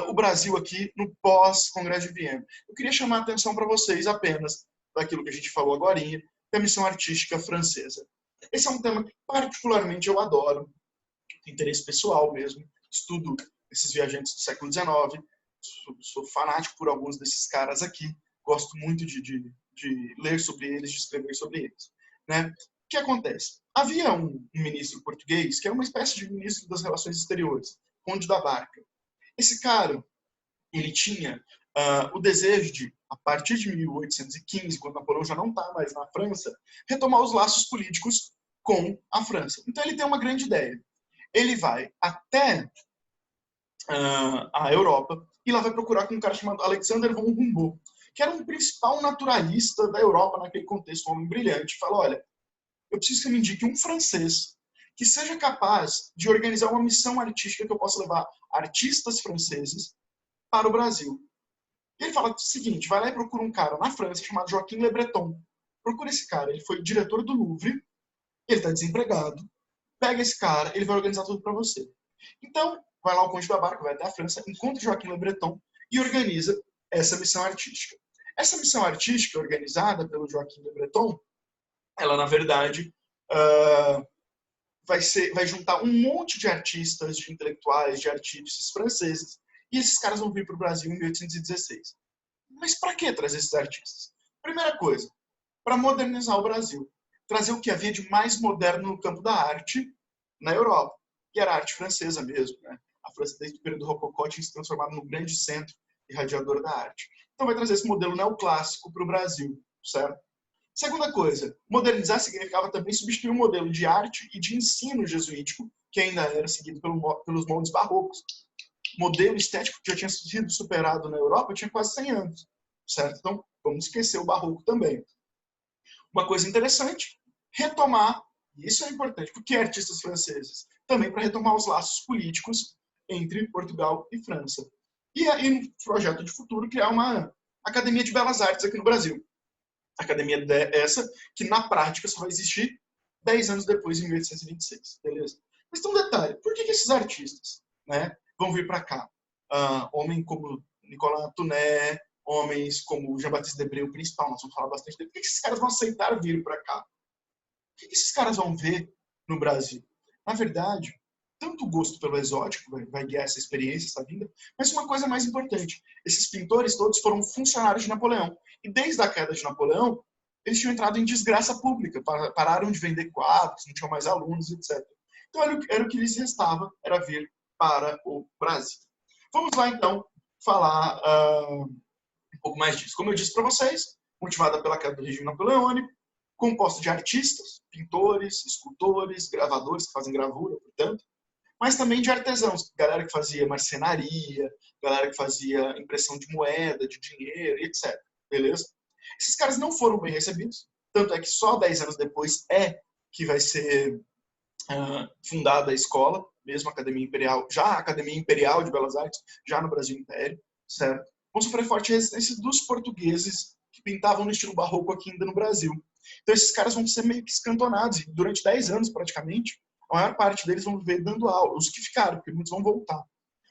o Brasil aqui no pós-Congresso de Viena? Eu queria chamar a atenção para vocês apenas daquilo que a gente falou agorinha, e a missão artística francesa. Esse é um tema que particularmente eu adoro, interesse pessoal mesmo, estudo esses viajantes do século XIX, sou fanático por alguns desses caras aqui, gosto muito de ler sobre eles, de escrever sobre eles. Né? O que acontece? Havia um ministro português, que era uma espécie de ministro das Relações Exteriores, Conde da Barca. Esse cara, ele tinha o desejo de, a partir de 1815, quando Napoleão já não está mais na França, retomar os laços políticos com a França. Então ele tem uma grande ideia. Ele vai até a Europa e lá vai procurar com um cara chamado Alexander von Humboldt, que era um principal naturalista da Europa naquele contexto, um homem brilhante. Fala, olha, eu preciso que me indique um francês que seja capaz de organizar uma missão artística que eu possa levar artistas franceses para o Brasil. E ele fala o seguinte, vai lá e procura um cara na França chamado Joaquim Le Breton. Procura esse cara, ele foi diretor do Louvre, ele está desempregado. Pega esse cara, ele vai organizar tudo para você. Então, vai lá o Conde da Barca, vai até a França, encontra Joaquim Le Breton e organiza essa missão artística. Essa missão artística organizada pelo Joaquim Le Breton, ela, na verdade, vai juntar um monte de artistas, de intelectuais, de artífices franceses, e esses caras vão vir para o Brasil em 1816. Mas para que trazer esses artistas? Primeira coisa, para modernizar o Brasil. Trazer o que havia de mais moderno no campo da arte na Europa, que era a arte francesa mesmo. Né? A França, desde o período Rococó, tinha se transformado num grande centro irradiador da arte. Então vai trazer esse modelo neoclássico para o Brasil, certo? Segunda coisa, modernizar significava também substituir o modelo de arte e de ensino jesuítico, que ainda era seguido pelos moldes barrocos. Modelo estético que já tinha sido superado na Europa tinha quase 100 anos, certo? Então, vamos esquecer o barroco também. Uma coisa interessante, retomar, e isso é importante, porque artistas franceses? Também para retomar os laços políticos entre Portugal e França. E aí, no projeto de futuro, criar uma Academia de Belas Artes aqui no Brasil. Academia essa que, na prática, só vai existir 10 anos depois, em 1826. Beleza? Mas tem um detalhe, por que esses artistas, né, vão vir para cá? Homens como Nicolas Tounet, homens como Jean-Baptiste Debré, o principal, nós vamos falar bastante dele. Por que esses caras vão aceitar vir para cá? O que esses caras vão ver no Brasil? Na verdade, tanto o gosto pelo exótico vai guiar essa experiência, essa vinda, mas uma coisa mais importante, esses pintores todos foram funcionários de Napoleão. E desde a queda de Napoleão, eles tinham entrado em desgraça pública, pararam de vender quadros, não tinham mais alunos, etc. Então era o que lhes restava, era vir para o Brasil. Vamos lá, então, falar um pouco mais disso. Como eu disse para vocês, motivada pela queda do regime napoleônico, composta de artistas, pintores, escultores, gravadores que fazem gravura, portanto, mas também de artesãos, galera que fazia marcenaria, galera que fazia impressão de moeda, de dinheiro, etc. Beleza? Esses caras não foram bem recebidos, tanto é que só 10 anos depois que vai ser fundada a escola, mesmo a Academia Imperial, já a Academia Imperial de Belas Artes, já no Brasil Império, certo? Vão sofrer forte resistência dos portugueses que pintavam no estilo barroco aqui ainda no Brasil. Então esses caras vão ser meio que escantonados, e durante 10 anos praticamente, a maior parte deles vão viver dando aula, os que ficaram, porque muitos vão voltar.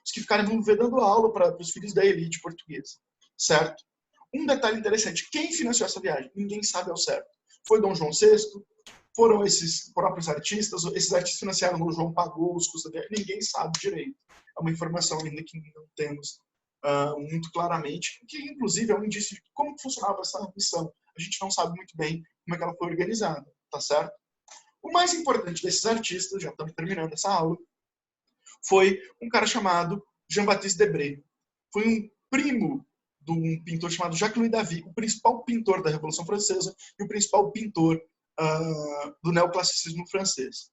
Os que ficarem vão viver dando aula para os filhos da elite portuguesa, certo? Um detalhe interessante, quem financiou essa viagem? Ninguém sabe ao certo. Foi Dom João VI? Foram esses próprios artistas? Esses artistas financiaram, Dom João pagou os custos da viagem? Ninguém sabe direito. É uma informação ainda que não temos muito claramente, que inclusive é um indício de como funcionava essa missão. A gente não sabe muito bem como é que ela foi organizada, tá certo? O mais importante desses artistas, já estamos terminando essa aula, foi um cara chamado Jean-Baptiste Debré. Foi um primo de um pintor chamado Jacques-Louis David, o principal pintor da Revolução Francesa e o principal pintor do neoclassicismo francês.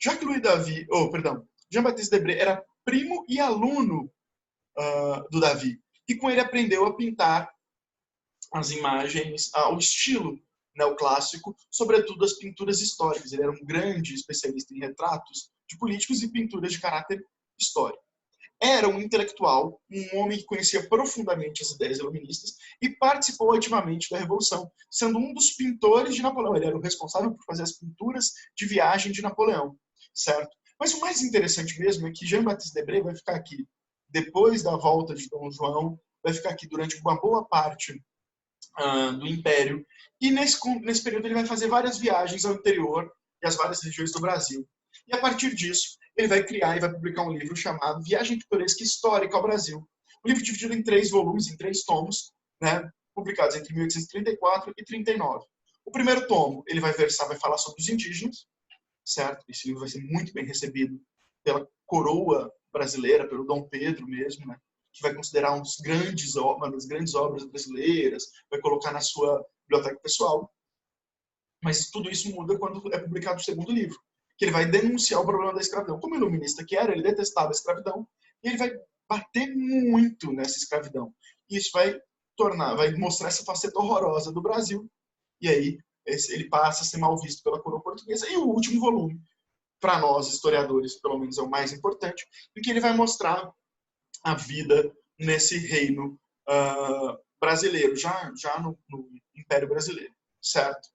Jean-Baptiste Debré era primo e aluno do David. E com ele aprendeu a pintar as imagens, o estilo neoclássico, sobretudo as pinturas históricas. Ele era um grande especialista em retratos de políticos e pinturas de caráter histórico. Era um intelectual, um homem que conhecia profundamente as ideias iluministas e participou ativamente da Revolução, sendo um dos pintores de Napoleão. Ele era o responsável por fazer as pinturas de viagem de Napoleão, certo? Mas o mais interessante mesmo é que Jean-Baptiste Debré vai ficar aqui depois da volta de Dom João, vai ficar aqui durante uma boa parte do Império. E nesse período ele vai fazer várias viagens ao interior e às várias regiões do Brasil. E a partir disso, ele vai criar e vai publicar um livro chamado Viagem Pitoresca Histórica ao Brasil. O livro dividido em 3 volumes, em 3 tomos, né, publicados entre 1834 e 39. O primeiro tomo, ele vai versar, vai falar sobre os indígenas, certo? Esse livro vai ser muito bem recebido pela coroa brasileira, pelo Dom Pedro mesmo, né? Que vai considerar uma das grandes obras brasileiras, vai colocar na sua biblioteca pessoal. Mas tudo isso muda quando é publicado o segundo livro, que ele vai denunciar o problema da escravidão. Como iluminista que era, ele detestava a escravidão e ele vai bater muito nessa escravidão. E isso vai mostrar essa faceta horrorosa do Brasil. E aí ele passa a ser mal visto pela coroa portuguesa. E o último volume, para nós historiadores, pelo menos é o mais importante, em que ele vai mostrar a vida nesse reino brasileiro, já no Império Brasileiro, certo?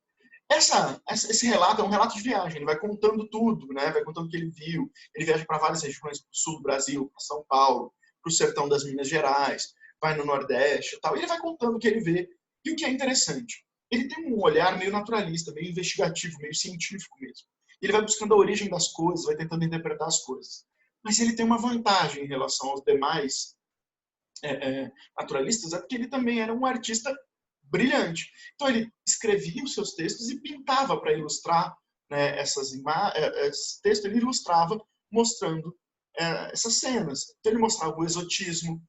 Esse relato é um relato de viagem, ele vai contando tudo, né? Vai contando o que ele viu. Ele viaja para várias regiões, para o sul do Brasil, para São Paulo, para o sertão das Minas Gerais, vai no Nordeste e tal. E ele vai contando o que ele vê. E o que é interessante, ele tem um olhar meio naturalista, meio investigativo, meio científico mesmo. Ele vai buscando a origem das coisas, vai tentando interpretar as coisas. Mas ele tem uma vantagem em relação aos demais naturalistas, é porque ele também era um artista brilhante. Então ele escrevia os seus textos e pintava para ilustrar, né, esse texto, ele ilustrava mostrando essas cenas. Então ele mostrava o exotismo,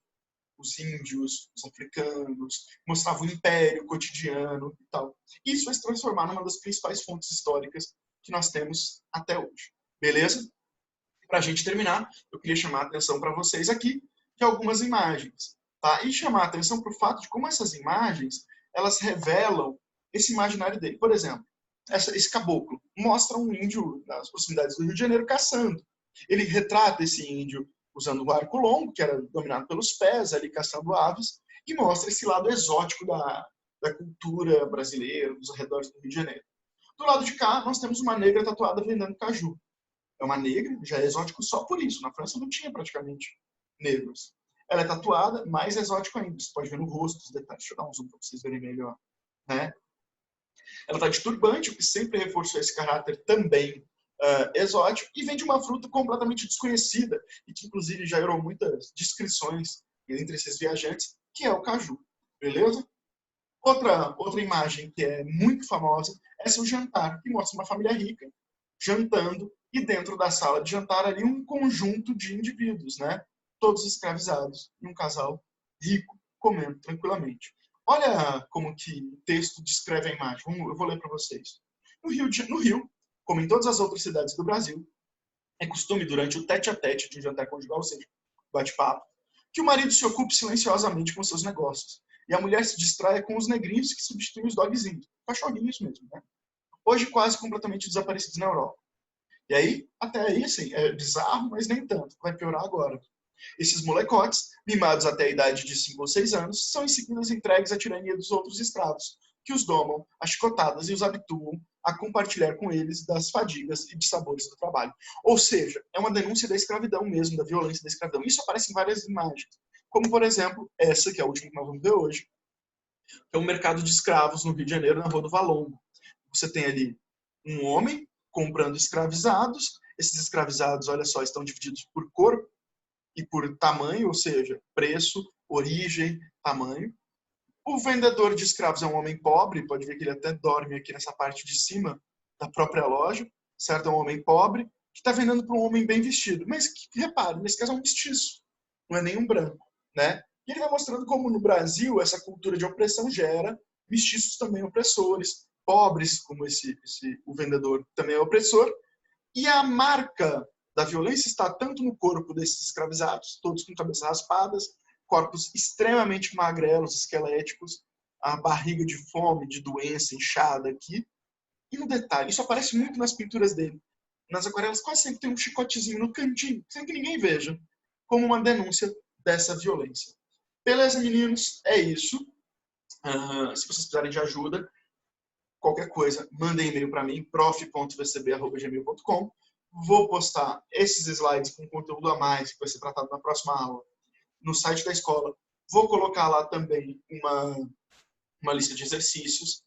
os índios, os africanos, mostrava o império cotidiano e tal. Isso vai se transformar numa das principais fontes históricas que nós temos até hoje. Beleza? Para a gente terminar, eu queria chamar a atenção para vocês aqui de algumas imagens, tá? E chamar a atenção para o fato de como essas imagens, elas revelam esse imaginário dele. Por exemplo, esse caboclo mostra um índio nas proximidades do Rio de Janeiro caçando. Ele retrata esse índio usando o arco longo, que era dominado pelos pés, ali caçando aves, e mostra esse lado exótico da cultura brasileira, dos arredores do Rio de Janeiro. Do lado de cá, nós temos uma negra tatuada vendendo caju. É uma negra, já é exótico só por isso. Na França não tinha praticamente negros. Ela é tatuada, mais exótico ainda. Você pode ver no rosto os detalhes. Deixa eu dar um zoom para vocês verem melhor. Né? Ela está de turbante, o que sempre reforçou esse caráter também exótico, e vem de uma fruta completamente desconhecida, e que inclusive já gerou muitas descrições entre esses viajantes, que é o caju. Beleza? Outra imagem que é muito famosa é seu jantar, que mostra uma família rica jantando, e dentro da sala de jantar ali um conjunto de indivíduos, né? Todos escravizados, e um casal rico comendo tranquilamente. Olha como que o texto descreve a imagem. Eu vou ler para vocês. No Rio, como em todas as outras cidades do Brasil, é costume durante o tete-a-tete de um jantar conjugal, ou seja, bate-papo, que o marido se ocupe silenciosamente com seus negócios e a mulher se distraia com os negrinhos que substituem os dogzinhos, cachorrinhos mesmo, né? Hoje quase completamente desaparecidos na Europa. E aí, até aí, assim, é bizarro, mas nem tanto. Vai piorar agora. Esses molecotes, mimados até a idade de 5 ou 6 anos, são em seguida entregues à tirania dos outros escravos, que os domam, as chicotadas e os habituam a compartilhar com eles das fadigas e de sabores do trabalho. Ou seja, é uma denúncia da escravidão mesmo, da violência da escravidão. Isso aparece em várias imagens. Como, por exemplo, essa, que é a última que nós vamos ver hoje, que é um mercado de escravos no Rio de Janeiro, na Rua do Valongo. Você tem ali um homem comprando escravizados. Esses escravizados, olha só, estão divididos por cor e por tamanho, ou seja, preço, origem, tamanho. O vendedor de escravos é um homem pobre, pode ver que ele até dorme aqui nessa parte de cima da própria loja, certo? É um homem pobre que está vendendo para um homem bem vestido. Mas, repare, nesse caso é um mestiço, não é nenhum branco, né? E ele vai mostrando como no Brasil essa cultura de opressão gera mestiços também opressores, pobres, como o vendedor também é opressor, e a marca da violência está tanto no corpo desses escravizados, todos com cabeças raspadas, corpos extremamente magrelos, esqueléticos, a barriga de fome, de doença, inchada aqui. E no detalhe, isso aparece muito nas pinturas dele. Nas aquarelas quase sempre tem um chicotezinho no cantinho, sem que ninguém veja, como uma denúncia dessa violência. Beleza, meninos? É isso. Se vocês precisarem de ajuda, qualquer coisa, mandem e-mail para mim, prof.vcb@gmail.com. Vou postar esses slides com conteúdo a mais, que vai ser tratado na próxima aula, no site da escola. Vou colocar lá também uma lista de exercícios.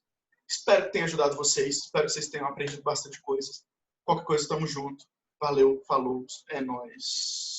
Espero que tenha ajudado vocês. Espero que vocês tenham aprendido bastante coisas. Qualquer coisa, tamo junto. Valeu, falou, é nóis.